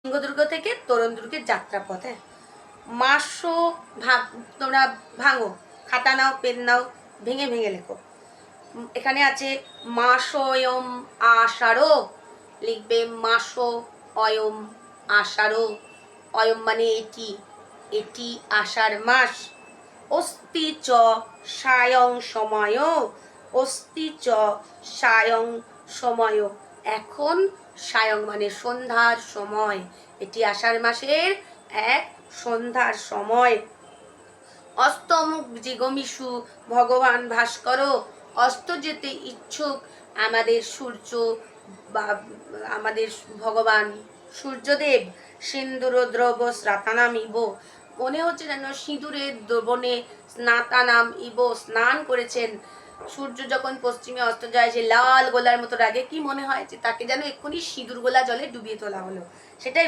সিংহদুর্গ থেকে তরুণদুর্গের যাত্রাপথে মাসও তোমরা ভাঙো, খাতা নাও, পেন নাও, ভেঙে ভেঙে লেখো। এখানে আছে মাসোয়ম আষাঢ়, লিখবে মাসো অয়ম আষাঢ়। অয়ম মানে এটি, এটি আষাঢ় মাস। অস্তি চ সায়ং সময়, অস্তি চ সায়ং সময়, এখন সায়ং মানে সন্ধ্যার সময়, এটি আষাঢ় মাসের এক সন্ধ্যার সময়। অস্তমুখ জিগমিষু ভগবান ভাস্কর, অস্ত যেতে ইচ্ছুক আমাদের সূর্য বা আমাদের ভগবান সূর্যদেব। সিন্দুর দ্রব স্নাতানাম ইব, মনে হচ্ছে যেন সিঁদুরের দ্রবণে স্নাতানাম ইব, স্নান করেছেন। সূর্য যখন পশ্চিমে অস্ত যায়, যে লাল গোলার মতো লাগে, কি মনে হয় যে তাকে যেন এক্ষুনি সিঁদুর গোলা জলে ডুবিয়ে তোলা হলো, সেটাই